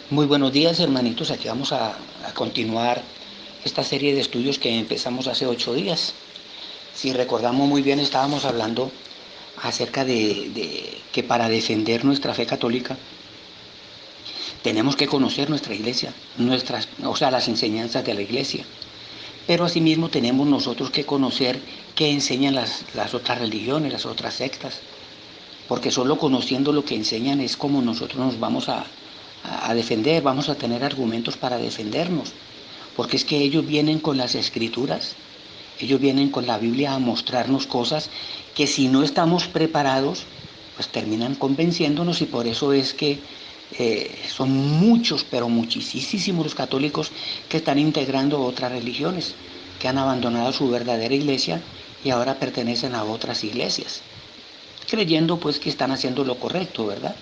Muy buenos días, hermanitos. Aquí vamos a continuar esta serie de estudios que empezamos hace 8 días. Si recordamos muy bien, estábamos hablando acerca de que para defender nuestra fe católica tenemos que conocer nuestra iglesia, las enseñanzas de la iglesia. Pero asimismo tenemos nosotros que conocer qué enseñan las otras religiones, las otras sectas. Porque solo conociendo lo que enseñan es como nosotros nos vamos a defender, vamos a tener argumentos para defendernos. Porque es que ellos vienen con las escrituras, ellos vienen con la Biblia a mostrarnos cosas que si no estamos preparados, pues terminan convenciéndonos, y por eso es que son muchos, pero muchísimos los católicos que están integrando otras religiones, que han abandonado su verdadera iglesia y ahora pertenecen a otras iglesias, creyendo pues que están haciendo lo correcto, ¿verdad?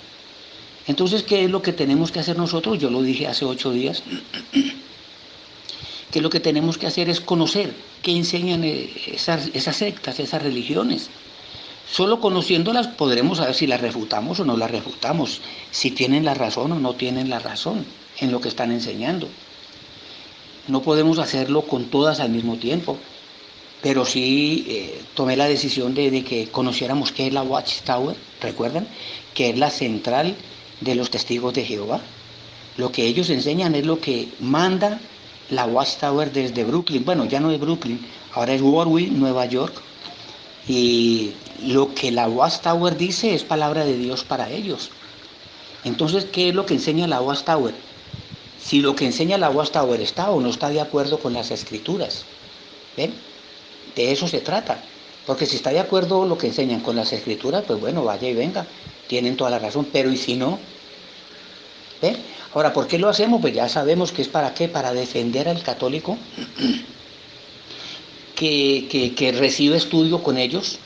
Entonces, ¿qué es lo que tenemos que hacer nosotros? Yo lo dije hace 8 días, que lo que tenemos que hacer es conocer qué enseñan esas sectas, esas religiones. Solo conociéndolas podremos saber si las refutamos o no las refutamos, si tienen la razón o no tienen la razón en lo que están enseñando. No podemos hacerlo con todas al mismo tiempo, pero sí tomé la decisión de que conociéramos qué es la Watchtower, ¿recuerdan? Que es la central de los testigos de Jehová. Lo que ellos enseñan es lo que manda la Watchtower desde Brooklyn. Bueno, ya no es Brooklyn, ahora es Warwick, Nueva York. Y lo que la Watchtower dice es palabra de Dios para ellos. Entonces, ¿qué es lo que enseña la Watchtower? Si lo que enseña la Watchtower está o no está de acuerdo con las escrituras. ¿Ven? De eso se trata. Porque si está de acuerdo lo que enseñan con las escrituras, pues bueno, vaya y venga. Tienen toda la razón. Pero ¿y si no? ¿Ven? Ahora, ¿por qué lo hacemos? Pues ya sabemos que es para qué, para defender al católico que recibe estudio con ellos,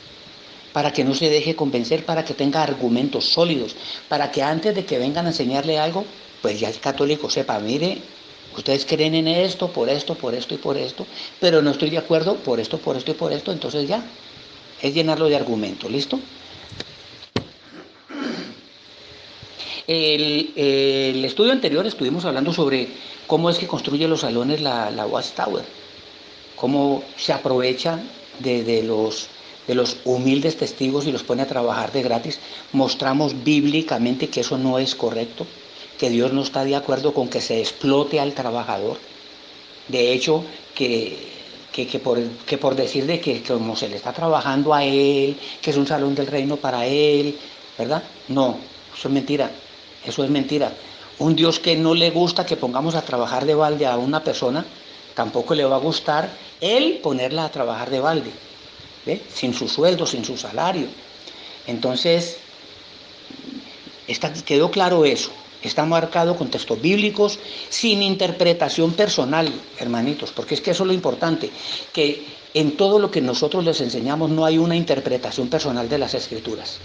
para que no se deje convencer, para que tenga argumentos sólidos, para que antes de que vengan a enseñarle algo, pues ya el católico sepa, mire, ustedes creen en esto, por esto, por esto y por esto, pero no estoy de acuerdo por esto, por esto y por esto, entonces ya, es llenarlo de argumentos, ¿listo? El estudio anterior estuvimos hablando sobre cómo es que construye los salones la Watchtower, cómo se aprovecha de los humildes testigos y los pone a trabajar de gratis. Mostramos bíblicamente que eso no es correcto, que Dios no está de acuerdo con que se explote al trabajador. De hecho, que por decir de que como se le está trabajando a él, que es un salón del reino para él, ¿verdad? No, eso es mentira, eso es mentira. Un Dios que no le gusta que pongamos a trabajar de balde a una persona, tampoco le va a gustar él ponerla a trabajar de balde, ¿ve? Sin su sueldo, sin su salario. Entonces, quedó claro eso. Está marcado con textos bíblicos, sin interpretación personal, hermanitos, porque es que eso es lo importante, que en todo lo que nosotros les enseñamos no hay una interpretación personal de las escrituras.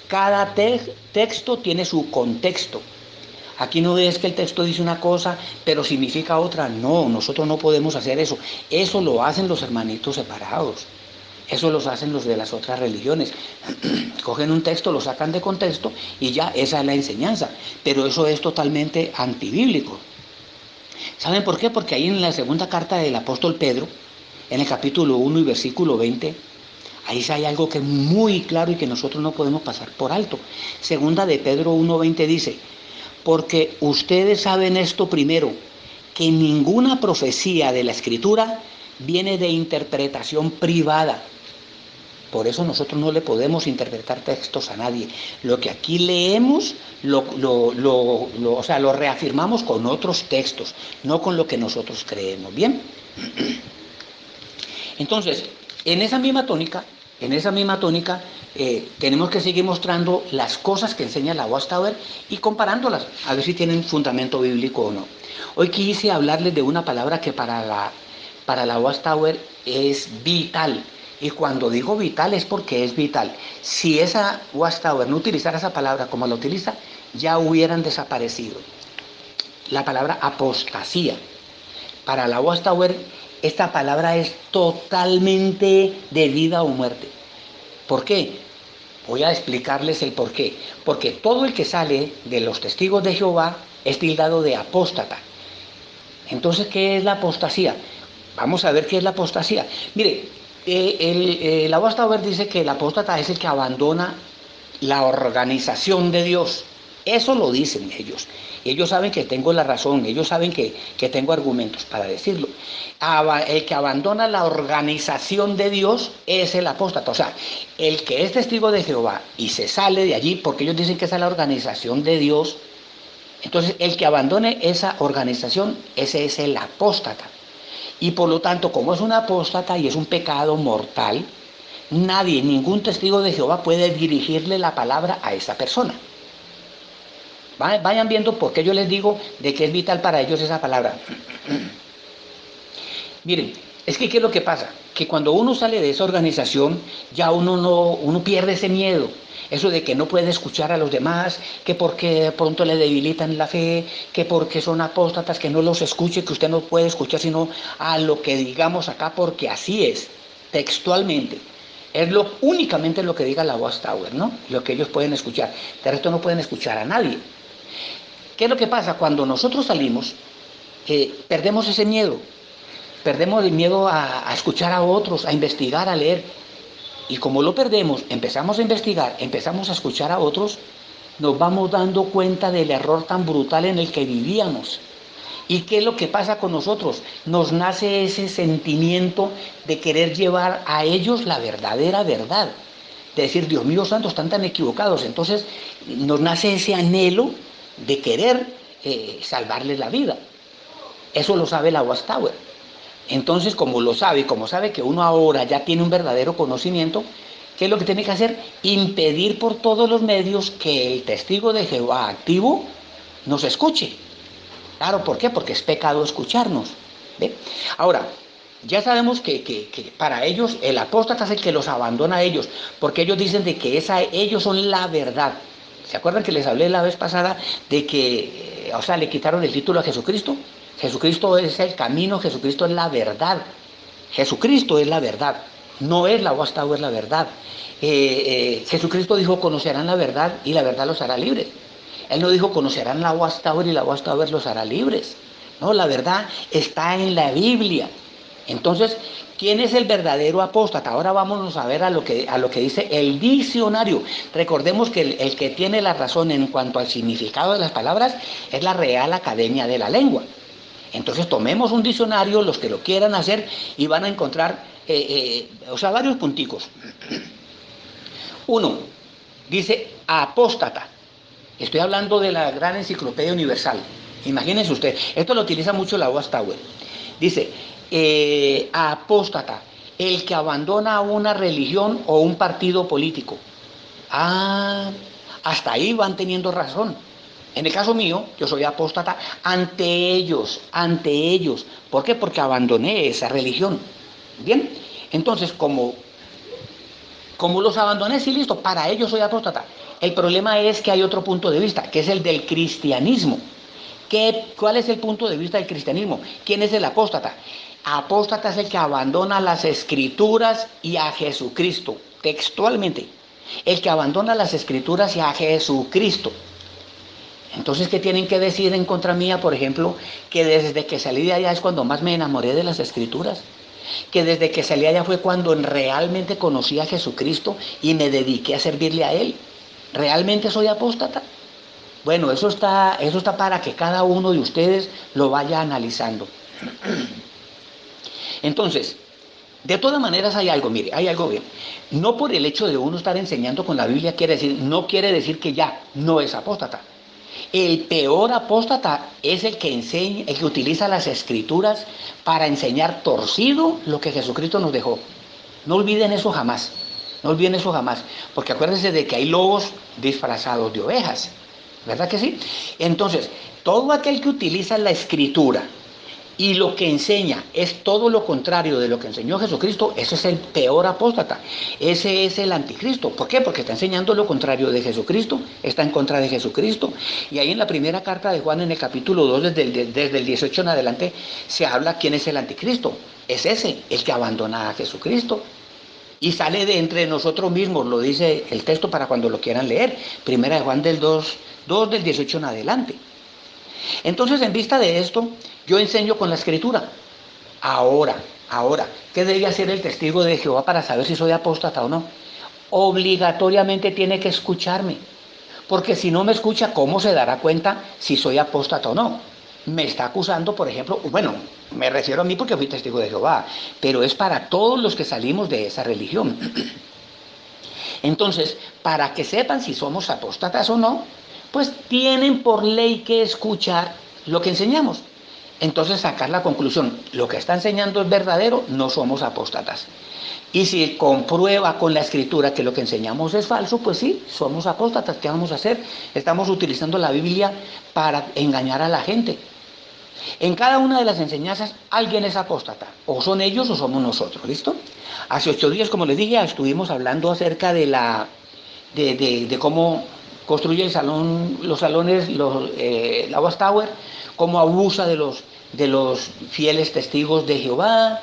Cada texto tiene su contexto. Aquí no es que el texto dice una cosa, pero significa otra. No, nosotros no podemos hacer eso. Eso lo hacen los hermanitos separados. Eso los hacen los de las otras religiones. Cogen un texto, lo sacan de contexto y ya, esa es la enseñanza. Pero eso es totalmente antibíblico. ¿Saben por qué? Porque ahí en la segunda carta del apóstol Pedro, en el capítulo 1 y versículo 20, ahí sí hay algo que es muy claro y que nosotros no podemos pasar por alto. Segunda de Pedro 1:20 dice, porque ustedes saben esto primero, que ninguna profecía de la Escritura viene de interpretación privada. Por eso nosotros no le podemos interpretar textos a nadie. Lo que aquí leemos, lo reafirmamos con otros textos, no con lo que nosotros creemos. ¿Bien? Entonces, en esa misma tónica, tenemos que seguir mostrando las cosas que enseña la Watchtower y comparándolas, a ver si tienen fundamento bíblico o no. Hoy quise hablarles de una palabra que para la Watchtower es vital. Y cuando digo vital es porque es vital. Si esa Watchtower no utilizara esa palabra como la utiliza, ya hubieran desaparecido. La palabra apostasía. Para la Watchtower, esta palabra es totalmente de vida o muerte. ¿Por qué? Voy a explicarles el por qué. Porque todo el que sale de los testigos de Jehová es tildado de apóstata. Entonces, ¿qué es la apostasía? Vamos a ver qué es la apostasía. Mire, la Bauer dice que el apóstata es el que abandona la organización de Dios. Eso lo dicen ellos. Ellos saben que tengo la razón, ellos saben que tengo argumentos para decirlo. El que abandona la organización de Dios es el apóstata. O sea, el que es testigo de Jehová y se sale de allí, porque ellos dicen que esa es la organización de Dios, entonces el que abandone esa organización, ese es el apóstata. Y por lo tanto, como es un apóstata y es un pecado mortal, nadie, ningún testigo de Jehová puede dirigirle la palabra a esa persona. Vayan viendo por qué yo les digo de que es vital para ellos esa palabra. Miren, es que ¿qué es lo que pasa? Que cuando uno sale de esa organización, ya uno pierde ese miedo. Eso de que no puede escuchar a los demás, que porque pronto le debilitan la fe, que porque son apóstatas, que no los escuche, que usted no puede escuchar sino a lo que digamos acá, porque así es, textualmente. Es únicamente lo que diga la Watchtower, ¿no? Lo que ellos pueden escuchar. De resto no pueden escuchar a nadie. ¿Qué es lo que pasa? Cuando nosotros salimos, perdemos ese miedo. Perdemos el miedo a escuchar a otros, a investigar, a leer. Y como lo perdemos, empezamos a investigar, empezamos a escuchar a otros, nos vamos dando cuenta del error tan brutal en el que vivíamos. ¿Y qué es lo que pasa con nosotros? Nos nace ese sentimiento de querer llevar a ellos la verdadera verdad. De decir, Dios mío santo, están tan equivocados. Entonces nos nace ese anhelo de querer salvarles la vida. Eso lo sabe la Watchtower. Entonces, como lo sabe y como sabe que uno ahora ya tiene un verdadero conocimiento, ¿qué es lo que tiene que hacer? Impedir por todos los medios que el testigo de Jehová activo nos escuche. Claro, ¿por qué? Porque es pecado escucharnos. ¿Ve? Ahora, ya sabemos que para ellos el apóstata es el que los abandona a ellos, porque ellos dicen de que ellos son la verdad. ¿Se acuerdan que les hablé la vez pasada de que, le quitaron el título a Jesucristo? Jesucristo es el camino, Jesucristo es la verdad. Jesucristo es la verdad, no es la Watchtower la verdad. Jesucristo dijo, conocerán la verdad y la verdad los hará libres. Él no dijo, conocerán la Watchtower y la Watchtower los hará libres. No, la verdad está en la Biblia. Entonces, ¿quién es el verdadero apóstata? Ahora vámonos a ver a lo que dice el diccionario. Recordemos que el que tiene la razón en cuanto al significado de las palabras es la Real Academia de la Lengua. Entonces tomemos un diccionario, los que lo quieran hacer, y van a encontrar, varios punticos. Uno, dice apóstata. Estoy hablando de la Gran Enciclopedia Universal. Imagínense usted, esto lo utiliza mucho la Watchtower. Dice, apóstata, el que abandona una religión o un partido político. Hasta ahí van teniendo razón. En el caso mío, yo soy apóstata ante ellos. ¿Por qué? Porque abandoné esa religión. Bien, entonces como los abandoné, sí, listo, para ellos soy apóstata. El problema es que hay otro punto de vista, que es el del cristianismo. ¿Cuál es el punto de vista del cristianismo? ¿Quién es el apóstata? Apóstata es el que abandona las escrituras y a Jesucristo, textualmente. El que abandona las escrituras y a Jesucristo. Entonces, ¿qué tienen que decir en contra mía, por ejemplo? Que desde que salí de allá es cuando más me enamoré de las escrituras. Que desde que salí allá fue cuando realmente conocí a Jesucristo y me dediqué a servirle a Él. ¿Realmente soy apóstata? Bueno, eso está para que cada uno de ustedes lo vaya analizando. Entonces, de todas maneras hay algo, mire, hay algo bien. No por el hecho de uno estar enseñando con la Biblia no quiere decir que ya no es apóstata. El peor apóstata es el que utiliza las escrituras para enseñar torcido lo que Jesucristo nos dejó. No olviden eso jamás, porque acuérdense de que hay lobos disfrazados de ovejas, ¿verdad que sí? Entonces, todo aquel que utiliza la escritura y lo que enseña es todo lo contrario de lo que enseñó Jesucristo, ese es el peor apóstata, ese es el anticristo. ¿Por qué? Porque está enseñando lo contrario de Jesucristo, está en contra de Jesucristo. Y ahí en la primera carta de Juan, en el capítulo 2, desde el 18 en adelante, se habla quién es el anticristo. Es ese, el que abandona a Jesucristo. y sale de entre nosotros mismos, lo dice el texto para cuando lo quieran leer, primera de Juan del 2 del 18 en adelante. Entonces, en vista de esto, yo enseño con la escritura. Ahora, ¿qué debe hacer el testigo de Jehová para saber si soy apóstata o no? Obligatoriamente tiene que escucharme, porque si no me escucha, ¿cómo se dará cuenta si soy apóstata o no? Me está acusando, por ejemplo, bueno, me refiero a mí porque fui testigo de Jehová, pero es para todos los que salimos de esa religión. Entonces, para que sepan si somos apóstatas o no, pues tienen por ley que escuchar lo que enseñamos. Entonces sacar la conclusión, lo que está enseñando es verdadero, no somos apóstatas. Y si comprueba con la escritura que lo que enseñamos es falso, pues sí, somos apóstatas. ¿Qué vamos a hacer? Estamos utilizando la Biblia para engañar a la gente. En cada una de las enseñanzas alguien es apóstata, o son ellos o somos nosotros, ¿listo? Hace 8 días, como les dije, estuvimos hablando acerca de cómo construye el salón, los salones, la Watchtower, cómo abusa de los fieles testigos de Jehová,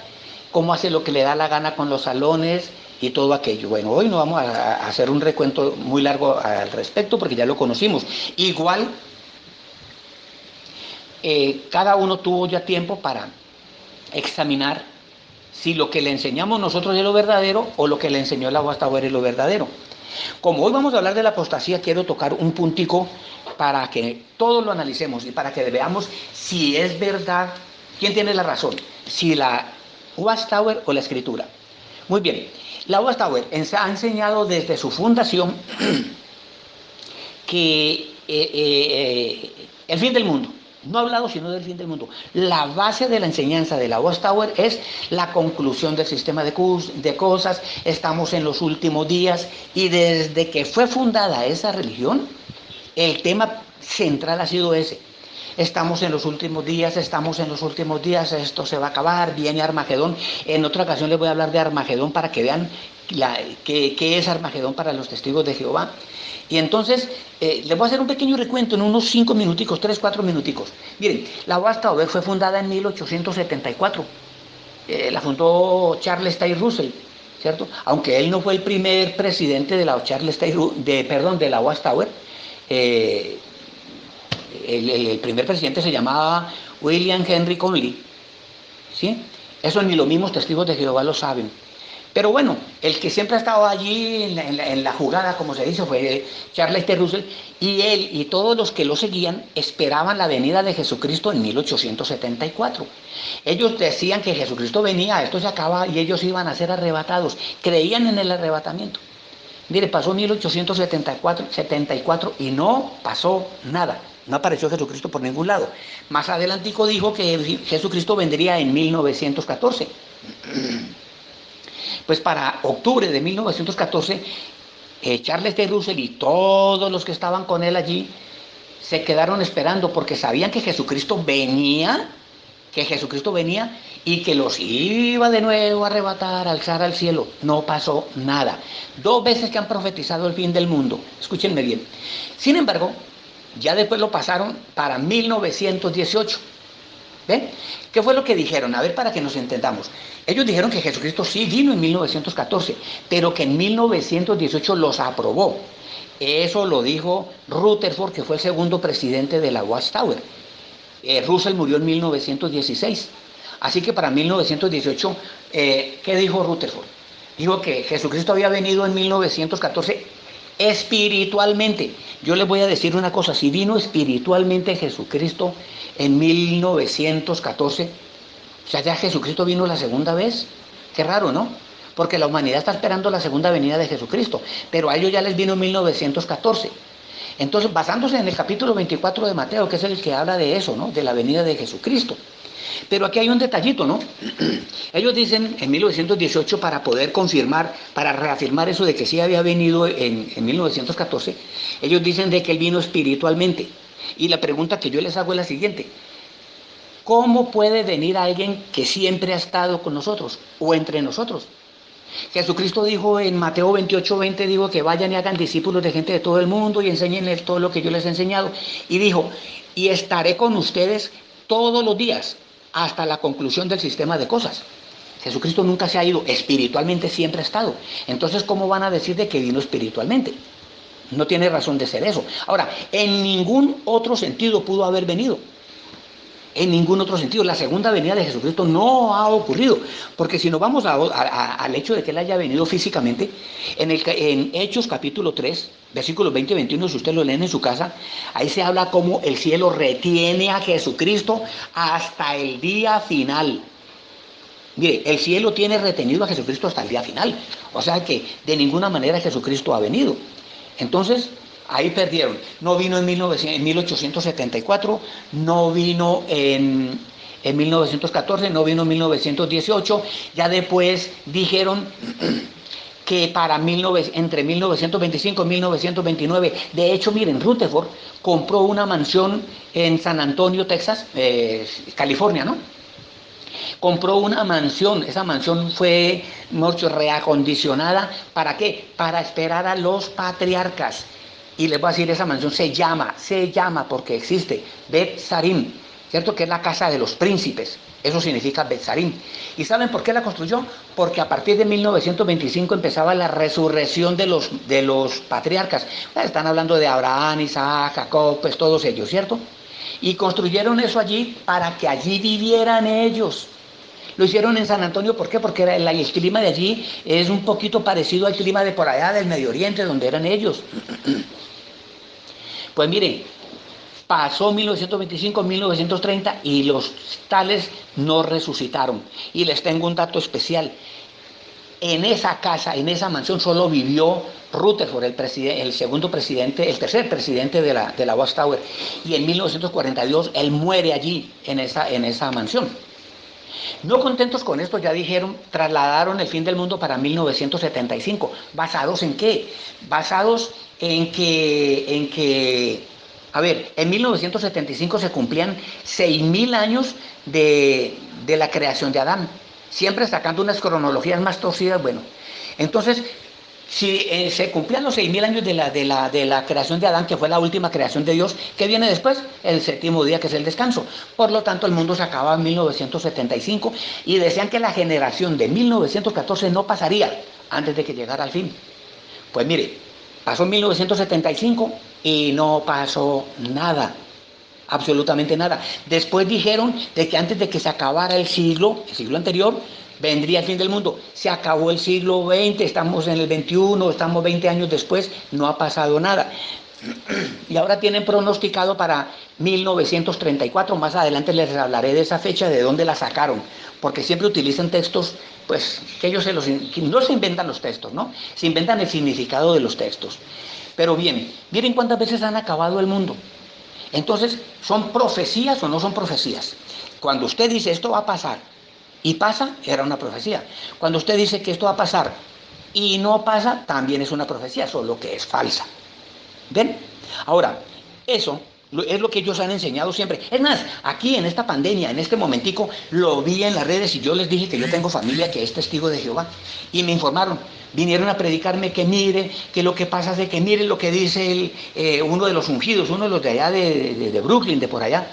cómo hace lo que le da la gana con los salones y todo aquello. Bueno, hoy no vamos a hacer un recuento muy largo al respecto porque ya lo conocimos. Igual, cada uno tuvo ya tiempo para examinar si lo que le enseñamos nosotros es lo verdadero o lo que le enseñó la Watchtower es lo verdadero. Como hoy vamos a hablar de la apostasía, quiero tocar un puntico para que todos lo analicemos y para que veamos si es verdad, quién tiene la razón, si la Watchtower o la escritura. Muy bien, la Watchtower ha enseñado desde su fundación que el fin del mundo, no ha hablado sino del fin del mundo. La base de la enseñanza de la Watchtower es la conclusión del sistema de cosas, estamos en los últimos días y desde que fue fundada esa religión, el tema central ha sido ese. Estamos en los últimos días, esto se va a acabar, viene Armagedón. En otra ocasión les voy a hablar de Armagedón para que vean qué es Armagedón para los testigos de Jehová. Y entonces les voy a hacer un pequeño recuento en unos 5 minuticos, 3, 4 minuticos. Miren, la Watchtower fue fundada en 1874. La fundó Charles Taze Russell, ¿cierto? Aunque él no fue el primer presidente de la Watchtower. El primer presidente se llamaba William Henry Conley, ¿sí? Eso ni los mismos testigos de Jehová lo saben. Pero bueno, el que siempre ha estado allí en la jugada, como se dice, fue Charles T. Russell, y él y todos los que lo seguían esperaban la venida de Jesucristo en 1874. Ellos decían que Jesucristo venía, esto se acaba y ellos iban a ser arrebatados, creían en el arrebatamiento. Mire, pasó 1874 y no pasó nada. No apareció Jesucristo por ningún lado. Más adelantico dijo que Jesucristo vendría en 1914. Pues para octubre de 1914, Charles T. Russell y todos los que estaban con él allí se quedaron esperando porque sabían que Jesucristo venía y que los iba de nuevo a arrebatar, a alzar al cielo. No pasó nada. 2 veces que han profetizado el fin del mundo. Escúchenme bien. Sin embargo, ya después lo pasaron para 1918. ¿Ven? ¿Qué fue lo que dijeron? A ver, para que nos entendamos. Ellos dijeron que Jesucristo sí vino en 1914, pero que en 1918 los aprobó. Eso lo dijo Rutherford, que fue el segundo presidente de la Watchtower. Russell murió en 1916. Así que para 1918, ¿qué dijo Rutherford? Dijo que Jesucristo había venido en 1914 espiritualmente. Yo les voy a decir una cosa, si vino espiritualmente Jesucristo en 1914, o sea, ya Jesucristo vino la segunda vez. Qué raro, ¿no? Porque la humanidad está esperando la segunda venida de Jesucristo, pero a ellos ya les vino en 1914. Entonces, basándose en el capítulo 24 de Mateo, que es el que habla de eso, ¿no? De la venida de Jesucristo. Pero aquí hay un detallito, ¿no? Ellos dicen en 1918, para poder confirmar, para reafirmar eso de que sí había venido en 1914, ellos dicen de que él vino espiritualmente. Y la pregunta que yo les hago es la siguiente: ¿cómo puede venir alguien que siempre ha estado con nosotros o entre nosotros? Jesucristo dijo en Mateo 28:20, dijo que vayan y hagan discípulos de gente de todo el mundo y enséñenles todo lo que yo les he enseñado. Y dijo, y estaré con ustedes todos los días hasta la conclusión del sistema de cosas. Jesucristo nunca se ha ido, espiritualmente siempre ha estado. Entonces, ¿cómo van a decir de que vino espiritualmente? No tiene razón de ser eso. Ahora, en ningún otro sentido pudo haber venido. En ningún otro sentido. La segunda venida de Jesucristo no ha ocurrido. Porque si nos vamos al hecho de que Él haya venido físicamente, en Hechos capítulo 3, versículos 20 y 21, si usted lo leen en su casa, ahí se habla cómo el cielo retiene a Jesucristo hasta el día final. Mire, el cielo tiene retenido a Jesucristo hasta el día final. O sea que de ninguna manera Jesucristo ha venido. Entonces, ahí perdieron. No vino en 1874, no vino en 1914, no vino en 1918. Ya después dijeron que entre 1925 y 1929, de hecho, miren, Rutherford compró una mansión en San Antonio, Texas, California, ¿no? Compró una mansión, esa mansión fue mucho reacondicionada, ¿para qué? Para esperar a los patriarcas. Y les voy a decir, esa mansión se llama porque existe, Bet Sarim, ¿cierto? Que es la casa de los príncipes, eso significa Bet Sarim. ¿Y saben por qué la construyó? Porque a partir de 1925 empezaba la resurrección de los patriarcas. Están hablando de Abraham, Isaac, Jacob, pues todos ellos, ¿cierto? Y construyeron eso allí para que allí vivieran ellos. Lo hicieron en San Antonio, ¿por qué? Porque el clima de allí es un poquito parecido al clima de por allá del Medio Oriente, donde eran ellos. Pues miren, pasó 1925, 1930 y los tales no resucitaron. Y les tengo un dato especial. En esa casa, en esa mansión, solo vivió Rutherford, el segundo presidente, el tercer presidente de la Watchtower. Y en 1942 él muere allí, en esa mansión. No contentos con esto, ya dijeron, trasladaron el fin del mundo para 1975. ¿Basados en qué? Basados en que, a ver, en 1975 se cumplían 6.000 años de la creación de Adán. Siempre sacando unas cronologías más torcidas, bueno. Entonces, si se cumplían los 6.000 años de la creación de Adán, que fue la última creación de Dios, ¿qué viene después? El séptimo día, que es el descanso. Por lo tanto, el mundo se acababa en 1975 y decían que la generación de 1914 no pasaría antes de que llegara al fin. Pues mire, pasó 1975 y no pasó nada. Absolutamente nada. Después dijeron de que antes de que se acabara el siglo anterior, vendría el fin del mundo. Se acabó el siglo XX, estamos en el XXI, estamos 20 años después, no ha pasado nada. Y ahora tienen pronosticado para 1934, más adelante les hablaré de esa fecha, de dónde la sacaron, porque siempre utilizan textos, pues, que ellos no se inventan los textos, ¿no? Se inventan el significado de los textos. Pero bien, miren cuántas veces han acabado el mundo. Entonces, ¿son profecías o no son profecías? Cuando usted dice esto va a pasar y pasa, era una profecía. Cuando usted dice que esto va a pasar y no pasa, también es una profecía, solo que es falsa. ¿Ven? Ahora, eso es lo que ellos han enseñado siempre. Es más, aquí en esta pandemia, en este momentico, lo vi en las redes y yo les dije que yo tengo familia que es testigo de Jehová. Y me informaron, vinieron a predicarme que mire, que lo que pasa es que mire lo que dice uno de los ungidos, uno de los de allá de Brooklyn, de por allá.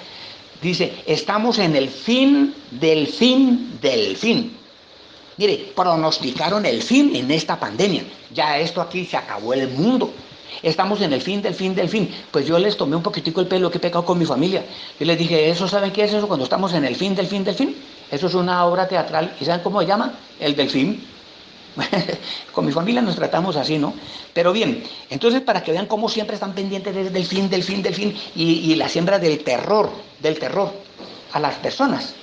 Dice, estamos en el fin del fin del fin. Mire, pronosticaron el fin en esta pandemia. Ya esto aquí se acabó el mundo. Estamos en el fin del fin del fin. Pues yo les tomé un poquitico el pelo que he pecado con mi familia. Yo les dije, ¿eso saben qué es eso cuando estamos en el fin del fin del fin? Eso es una obra teatral. ¿Y saben cómo se llama? El delfín. Con mi familia nos tratamos así, ¿no? Pero bien, entonces para que vean cómo siempre están pendientes del fin, del fin, del fin y la siembra del terror a las personas.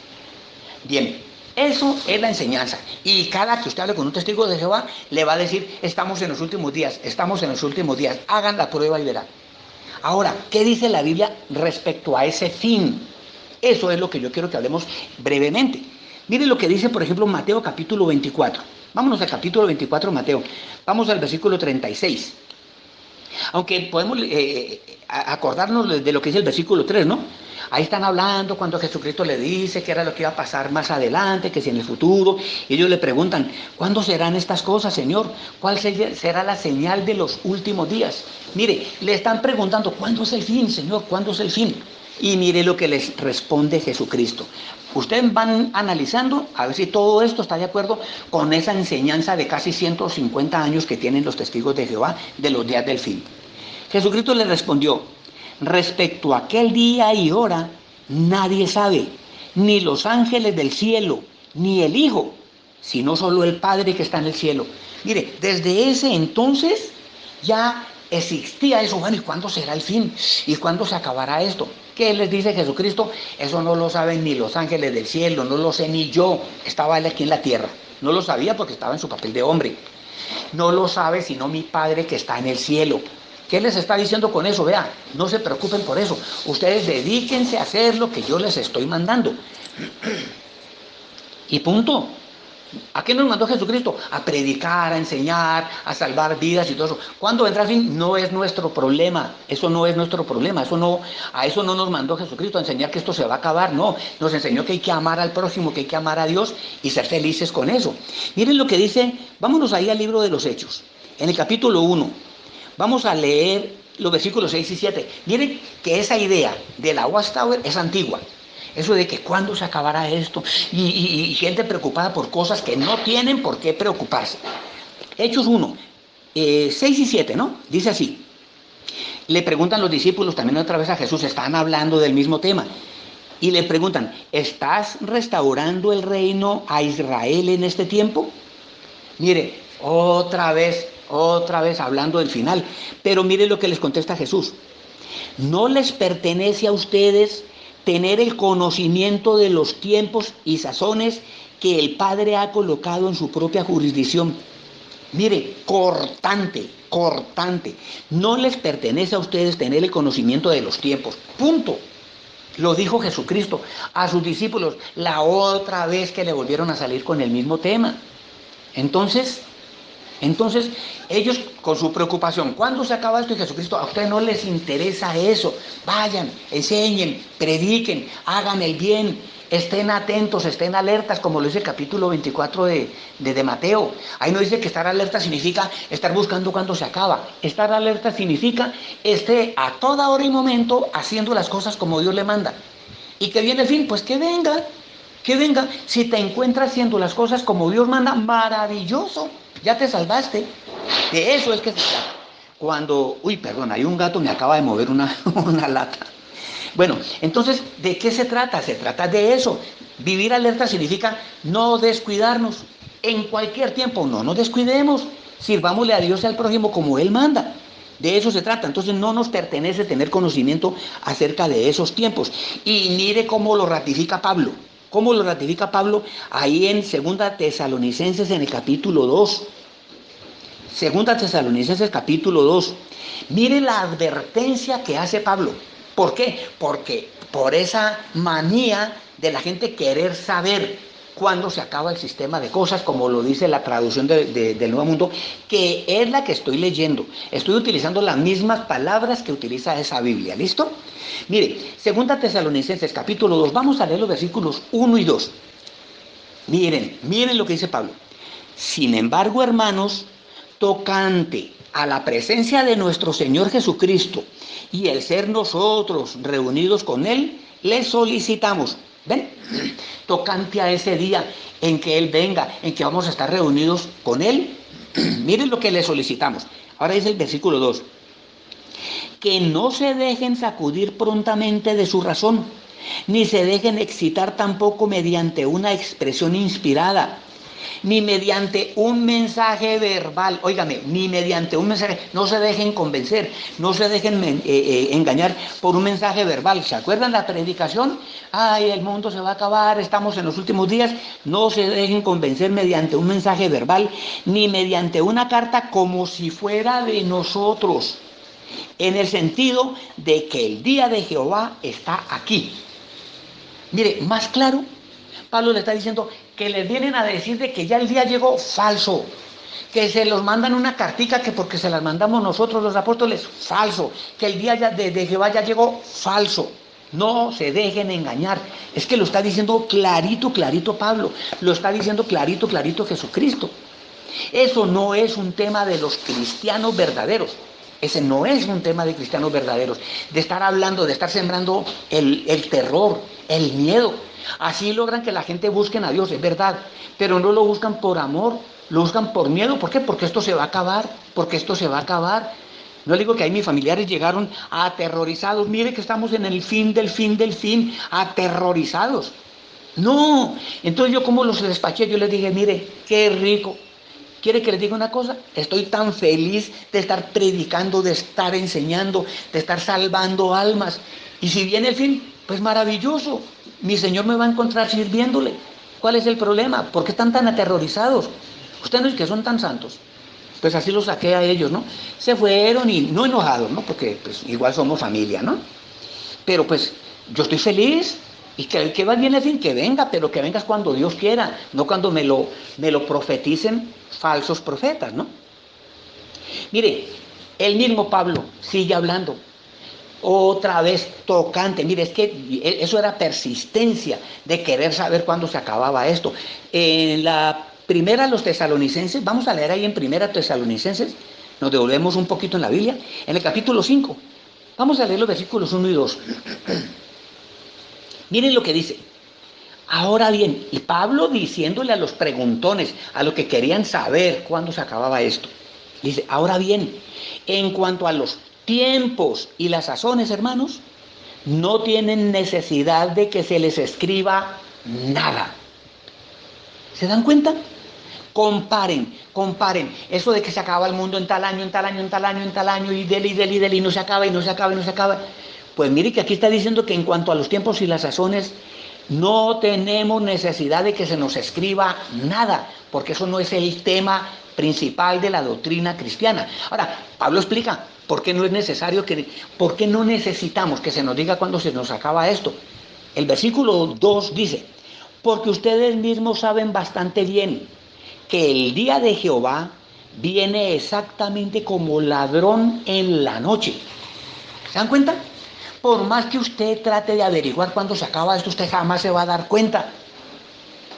Bien, eso es la enseñanza. Y cada que usted hable con un testigo de Jehová, le va a decir, estamos en los últimos días, estamos en los últimos días. Hagan la prueba y verán. Ahora, ¿qué dice la Biblia respecto a ese fin? Eso es lo que yo quiero que hablemos brevemente. Miren lo que dice, por ejemplo, Mateo capítulo 24. Vámonos al capítulo 24 de Mateo. Vamos al versículo 36. Aunque podemos acordarnos de lo que dice el versículo 3, ¿no? Ahí están hablando cuando Jesucristo le dice que era lo que iba a pasar más adelante, que si en el futuro. Y ellos le preguntan, ¿cuándo serán estas cosas, Señor? ¿Cuál será la señal de los últimos días? Mire, le están preguntando, ¿cuándo es el fin, Señor? ¿Cuándo es el fin? Y mire lo que les responde Jesucristo. Ustedes van analizando a ver si todo esto está de acuerdo con esa enseñanza de casi 150 años que tienen los testigos de Jehová de los días del fin. Jesucristo les respondió: respecto a aquel día y hora, nadie sabe, ni los ángeles del cielo, ni el Hijo, sino solo el Padre que está en el cielo. Mire, desde ese entonces ya existía eso. Bueno, ¿y cuándo será el fin? ¿Y cuándo se acabará esto? ¿Qué les dice Jesucristo? Eso no lo saben ni los ángeles del cielo, no lo sé ni yo. Estaba él aquí en la tierra. No lo sabía porque estaba en su papel de hombre. No lo sabe sino mi Padre que está en el cielo. ¿Qué les está diciendo con eso? Vea, no se preocupen por eso. Ustedes dedíquense a hacer lo que yo les estoy mandando. Y punto. ¿A qué nos mandó Jesucristo? A predicar, a enseñar, a salvar vidas y todo eso. ¿Cuándo vendrá el fin? No es nuestro problema. Eso no es nuestro problema. A eso no nos mandó Jesucristo, a enseñar que esto se va a acabar. No, nos enseñó que hay que amar al prójimo, que hay que amar a Dios y ser felices con eso. Miren lo que dice, vámonos ahí al libro de los Hechos, en el capítulo 1. Vamos a leer los versículos 6 y 7. Miren que esa idea de la Watchtower es antigua. Eso de que cuándo se acabará esto y gente preocupada por cosas que no tienen por qué preocuparse. Hechos 1, 6 y 7, ¿no? Dice así. Le preguntan los discípulos también otra vez a Jesús, están hablando del mismo tema. Y le preguntan, ¿estás restaurando el reino a Israel en este tiempo? Mire, otra vez hablando del final. Pero mire lo que les contesta Jesús. No les pertenece a ustedes tener el conocimiento de los tiempos y sazones que el Padre ha colocado en su propia jurisdicción. Mire, cortante. No les pertenece a ustedes tener el conocimiento de los tiempos. Punto. Lo dijo Jesucristo a sus discípulos la otra vez que le volvieron a salir con el mismo tema. Entonces, ellos con su preocupación, ¿cuándo se acaba esto? Y Jesucristo, a ustedes no les interesa eso. Vayan, enseñen, prediquen, hagan el bien, estén atentos, estén alertas, como lo dice el capítulo 24 de Mateo. Ahí no dice que estar alerta significa estar buscando cuándo se acaba. Estar alerta significa esté a toda hora y momento haciendo las cosas como Dios le manda. Y que viene el fin, pues que venga. Si te encuentras haciendo las cosas como Dios manda, maravilloso, ya te salvaste. De eso es que se trata. Hay un gato, me acaba de mover una lata. Bueno, entonces, ¿de qué se trata? Se trata de eso. Vivir alerta significa no descuidarnos. En cualquier tiempo, no nos descuidemos. Sirvámosle a Dios y al prójimo como Él manda. De eso se trata. Entonces no nos pertenece tener conocimiento acerca de esos tiempos. Y mire cómo lo ratifica Pablo. ¿Cómo lo ratifica Pablo? Ahí en 2 Tesalonicenses en el capítulo 2. 2 Tesalonicenses capítulo 2. Mire la advertencia que hace Pablo. ¿Por qué? Porque por esa manía de la gente querer saber cuándo se acaba el sistema de cosas, como lo dice la traducción del Nuevo Mundo, que es la que estoy leyendo. Estoy utilizando las mismas palabras que utiliza esa Biblia. ¿Listo? Mire, 2 Tesalonicenses capítulo 2, vamos a leer los versículos 1 y 2. Miren lo que dice Pablo. Sin embargo, hermanos, tocante a la presencia de nuestro Señor Jesucristo y el ser nosotros reunidos con Él, le solicitamos. ¿Ven? Tocante a ese día en que Él venga, en que vamos a estar reunidos con Él, miren lo que le solicitamos. Ahora dice el versículo 2. Que no se dejen sacudir prontamente de su razón, ni se dejen excitar tampoco mediante una expresión inspirada, ni mediante un mensaje verbal, ni mediante un mensaje, no se dejen convencer, no se dejen engañar por un mensaje verbal. ¿Se acuerdan la predicación? Ay, el mundo se va a acabar, estamos en los últimos días. No se dejen convencer mediante un mensaje verbal, ni mediante una carta como si fuera de nosotros, en el sentido de que el día de Jehová está aquí. Mire, más claro, Pablo le está diciendo que les vienen a decir de que ya el día llegó, falso. Que se los mandan una cartica que porque se las mandamos nosotros los apóstoles, falso. Que el día de Jehová ya llegó, falso. No se dejen engañar. Es que lo está diciendo clarito Pablo. Lo está diciendo clarito Jesucristo. Eso no es un tema de los cristianos verdaderos. Ese no es un tema de cristianos verdaderos, de estar hablando, de estar sembrando el terror, el miedo. Así logran que la gente busque a Dios, es verdad, pero no lo buscan por amor, lo buscan por miedo. ¿Por qué? Porque esto se va a acabar, porque esto se va a acabar. No le digo que ahí mis familiares llegaron aterrorizados, mire que estamos en el fin del fin del fin, aterrorizados. No, entonces yo como los despaché, yo les dije, mire, qué rico. ¿Quiere que les diga una cosa? Estoy tan feliz de estar predicando, de estar enseñando, de estar salvando almas. Y si viene el fin, pues maravilloso. Mi Señor me va a encontrar sirviéndole. ¿Cuál es el problema? ¿Por qué están tan aterrorizados? Ustedes no es que son tan santos. Pues así los saqué a ellos, ¿no? Se fueron y no enojados, ¿no? Porque pues igual somos familia, ¿no? Pero pues yo estoy feliz. Y que va bien el fin, que venga, pero que vengas cuando Dios quiera, no cuando me lo profeticen falsos profetas, ¿no? Mire, el mismo Pablo sigue hablando, otra vez tocante. Mire, es que eso era persistencia de querer saber cuándo se acababa esto. En la primera a los tesalonicenses, vamos a leer ahí en primera Tesalonicenses, nos devolvemos un poquito en la Biblia, en el capítulo 5, vamos a leer los versículos 1 y 2. Miren lo que dice. Ahora bien, y Pablo diciéndole a los preguntones, a los que querían saber cuándo se acababa esto, dice, ahora bien, en cuanto a los tiempos y las sazones, hermanos, no tienen necesidad de que se les escriba nada. ¿Se dan cuenta? Comparen. Eso de que se acaba el mundo en tal año, en tal año, en tal año, en tal año, y y no se acaba, y no se acaba, y no se acaba. Pues mire que aquí está diciendo que en cuanto a los tiempos y las sazones, no tenemos necesidad de que se nos escriba nada, porque eso no es el tema principal de la doctrina cristiana. Ahora, Pablo explica por qué no es necesario por qué no necesitamos que se nos diga cuándo se nos acaba esto. El versículo 2 dice, porque ustedes mismos saben bastante bien que el día de Jehová viene exactamente como ladrón en la noche. ¿Se dan cuenta? Por más que usted trate de averiguar cuándo se acaba esto, usted jamás se va a dar cuenta.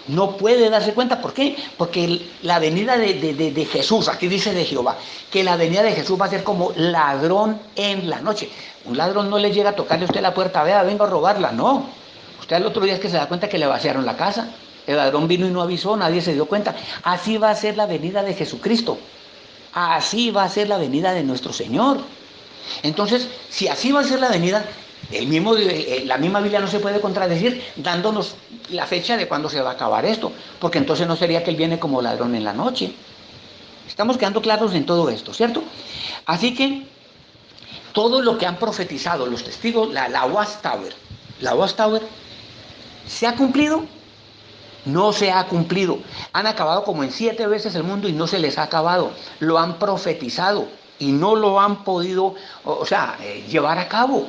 No puede darse cuenta. ¿Por qué? Porque la venida de Jesús, aquí dice de Jehová, que la venida de Jesús va a ser como ladrón en la noche. Un ladrón no le llega a tocarle a usted la puerta, vea, vengo a robarla. No. Usted al otro día es que se da cuenta que le vaciaron la casa. El ladrón vino y no avisó, nadie se dio cuenta. Así va a ser la venida de Jesucristo. Así va a ser la venida de nuestro Señor. Entonces, si así va a ser la venida, la misma Biblia no se puede contradecir dándonos la fecha de cuándo se va a acabar esto, porque entonces no sería que Él viene como ladrón en la noche. Estamos quedando claros en todo esto, ¿cierto? Así que todo lo que han profetizado los testigos, la Watchtower, ¿se ha cumplido? No se ha cumplido. Han acabado como en 7 veces el mundo y no se les ha acabado. Lo han profetizado y no lo han podido, llevar a cabo.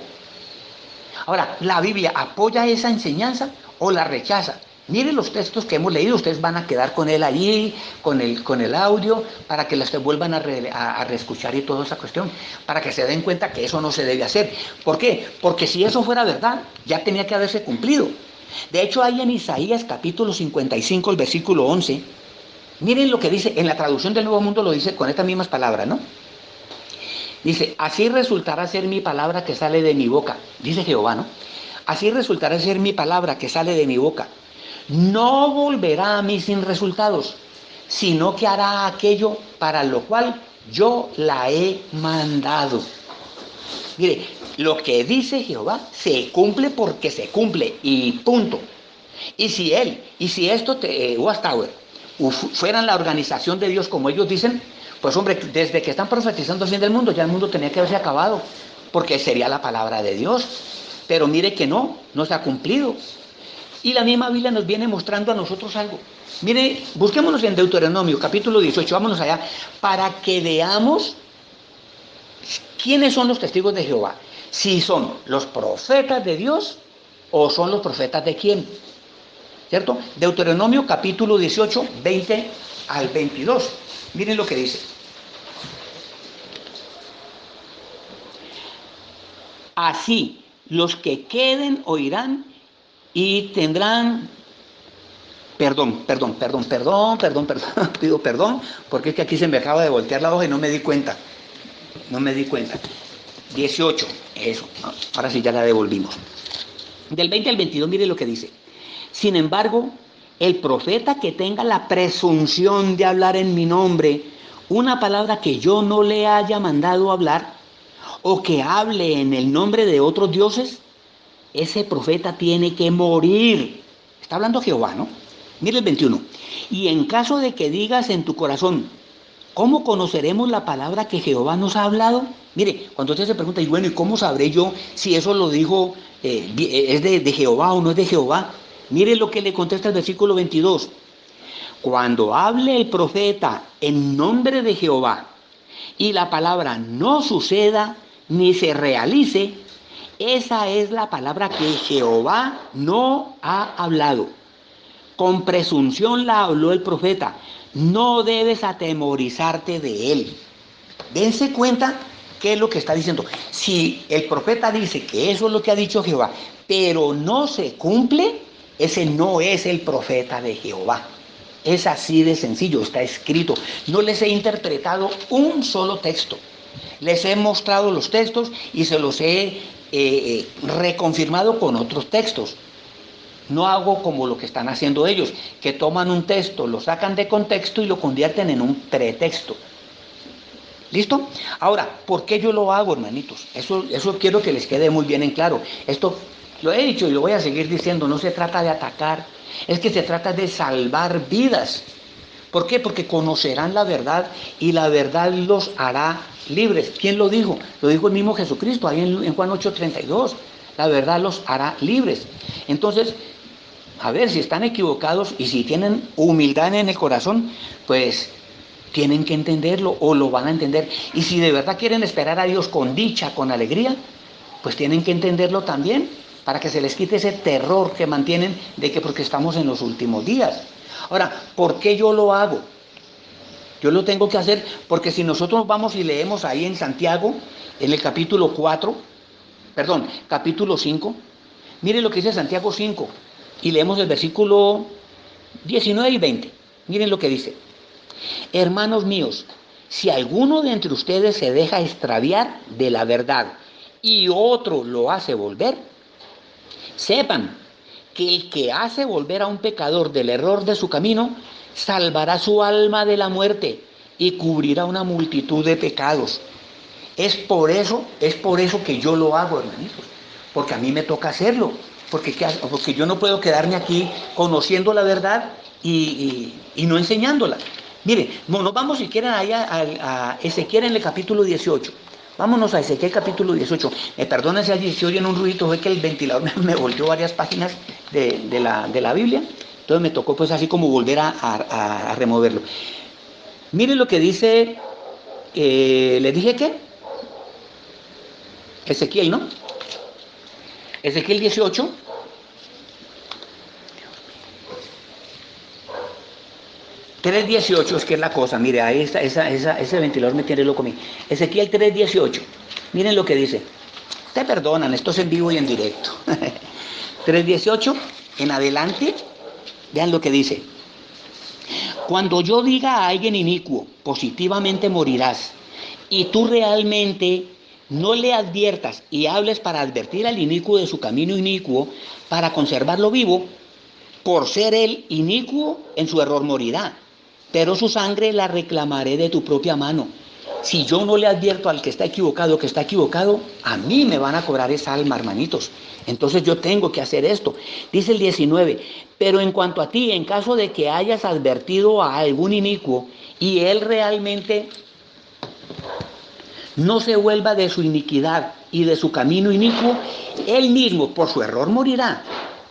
Ahora, ¿la Biblia apoya esa enseñanza o la rechaza? Miren los textos que hemos leído, ustedes van a quedar con él allí, con el audio, para que los vuelvan a reescuchar y toda esa cuestión, para que se den cuenta que eso no se debe hacer. ¿Por qué? Porque si eso fuera verdad, ya tenía que haberse cumplido. De hecho, hay en Isaías capítulo 55, el versículo 11, miren lo que dice, en la traducción del Nuevo Mundo lo dice con estas mismas palabras, ¿no? Dice, así resultará ser mi palabra que sale de mi boca, dice Jehová, ¿no? Así resultará ser mi palabra que sale de mi boca. No volverá a mí sin resultados, sino que hará aquello para lo cual yo la he mandado. Mire, lo que dice Jehová se cumple porque se cumple y punto. Y si Watchtower, fueran la organización de Dios como ellos dicen, pues hombre, desde que están profetizando el fin del mundo, ya el mundo tenía que haberse acabado, porque sería la palabra de Dios. Pero mire que no se ha cumplido. Y la misma Biblia nos viene mostrando a nosotros algo. Mire, busquémonos en Deuteronomio, capítulo 18, vámonos allá, para que veamos quiénes son los testigos de Jehová. Si son los profetas de Dios o son los profetas de quién. ¿Cierto? Deuteronomio, capítulo 18, 20 al 22. Miren lo que dice. Así, los que queden oirán y tendrán... Perdón, pido perdón, porque es que aquí se me acaba de voltear la hoja y no me di cuenta. No me di cuenta. 18, eso. Ahora sí ya la devolvimos. Del 20 al 22, mire lo que dice. Sin embargo, el profeta que tenga la presunción de hablar en mi nombre una palabra que yo no le haya mandado hablar, o que hable en el nombre de otros dioses, ese profeta tiene que morir. Está hablando Jehová, ¿no? Mire el 21. Y en caso de que digas en tu corazón, ¿cómo conoceremos la palabra que Jehová nos ha hablado? Mire, cuando usted se pregunta, y bueno, ¿y cómo sabré yo si eso lo dijo, es de Jehová o no es de Jehová? Mire lo que le contesta el versículo 22. Cuando hable el profeta en nombre de Jehová y la palabra no suceda ni se realice, esa es la palabra que Jehová no ha hablado. Con presunción la habló el profeta. No debes atemorizarte de él. Dense cuenta qué es lo que está diciendo. Si el profeta dice que eso es lo que ha dicho Jehová, pero no se cumple, ese no es el profeta de Jehová. Es así de sencillo, está escrito. No les he interpretado un solo texto. Les he mostrado los textos y se los he reconfirmado con otros textos. No hago como lo que están haciendo ellos, que toman un texto, lo sacan de contexto y lo convierten en un pretexto. ¿Listo? Ahora, ¿por qué yo lo hago, hermanitos? Eso quiero que les quede muy bien en claro. Esto lo he dicho y lo voy a seguir diciendo, no se trata de atacar, es que se trata de salvar vidas. ¿Por qué? Porque conocerán la verdad y la verdad los hará libres. ¿Quién lo dijo? Lo dijo el mismo Jesucristo, ahí en Juan 8:32. La verdad los hará libres. Entonces, a ver, si están equivocados y si tienen humildad en el corazón, pues tienen que entenderlo o lo van a entender. Y si de verdad quieren esperar a Dios con dicha, con alegría, pues tienen que entenderlo también, para que se les quite ese terror que mantienen de que porque estamos en los últimos días. Ahora, ¿por qué yo lo hago? Yo lo tengo que hacer porque si nosotros vamos y leemos ahí en Santiago, en el capítulo 5, mire lo que dice Santiago 5, y leemos el versículo 19 y 20. Miren lo que dice. Hermanos míos, si alguno de entre ustedes se deja extraviar de la verdad y otro lo hace volver, sepan que el que hace volver a un pecador del error de su camino, salvará su alma de la muerte y cubrirá una multitud de pecados. Es por eso que yo lo hago, hermanitos, porque a mí me toca hacerlo, porque yo no puedo quedarme aquí conociendo la verdad y no enseñándola. Mire, nos vamos si quieren allá a Ezequiel en el capítulo 18. Vámonos a Ezequiel capítulo 18. Me perdonen si allí se oyen un ruido, fue que el ventilador me volteó varias páginas de la Biblia, entonces me tocó pues así como volver a removerlo. Mire lo que dice, ¿les dije qué? Ezequiel, ¿no? Ezequiel 18. $3.18 es que es la cosa, mire, ahí está, ese ventilador me tiene loco a mí. Ezequiel 3.18, miren lo que dice. Te perdonan, esto es en vivo y en directo. 3.18, en adelante, vean lo que dice. Cuando yo diga a alguien inicuo, positivamente morirás, y tú realmente no le adviertas y hables para advertir al inicuo de su camino inicuo, para conservarlo vivo, por ser él inicuo, en su error morirá, pero su sangre la reclamaré de tu propia mano. Si yo no le advierto al que está equivocado, a mí me van a cobrar esa alma, hermanitos. Entonces yo tengo que hacer esto. Dice el 19, pero en cuanto a ti, en caso de que hayas advertido a algún inicuo y él realmente no se vuelva de su iniquidad y de su camino inicuo, él mismo por su error morirá.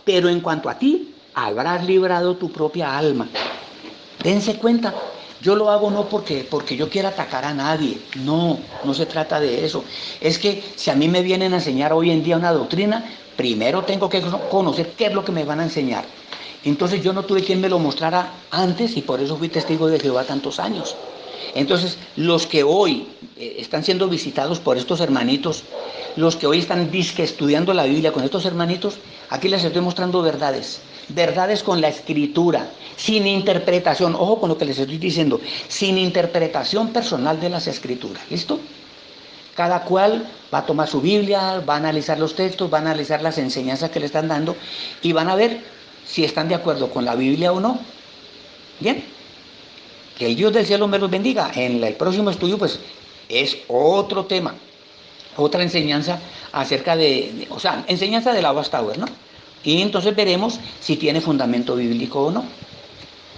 Pero en cuanto a ti, habrás librado tu propia alma. Dense cuenta, yo lo hago no porque yo quiera atacar a nadie, no se trata de eso. Es que si a mí me vienen a enseñar hoy en día una doctrina, primero tengo que conocer qué es lo que me van a enseñar. Entonces yo no tuve quien me lo mostrara antes y por eso fui testigo de Jehová tantos años. Entonces los que hoy están siendo visitados por estos hermanitos, los que hoy están estudiando la Biblia con estos hermanitos, aquí les estoy mostrando verdades con la escritura, sin interpretación, ojo con lo que les estoy diciendo, sin interpretación personal de las escrituras, ¿listo? Cada cual va a tomar su Biblia, va a analizar los textos, va a analizar las enseñanzas que le están dando y van a ver si están de acuerdo con la Biblia o no. Bien, que el Dios del cielo me los bendiga. En el próximo estudio, pues, es otro tema, otra enseñanza acerca o sea, enseñanza de la Watchtower, ¿no? Y entonces veremos si tiene fundamento bíblico o no.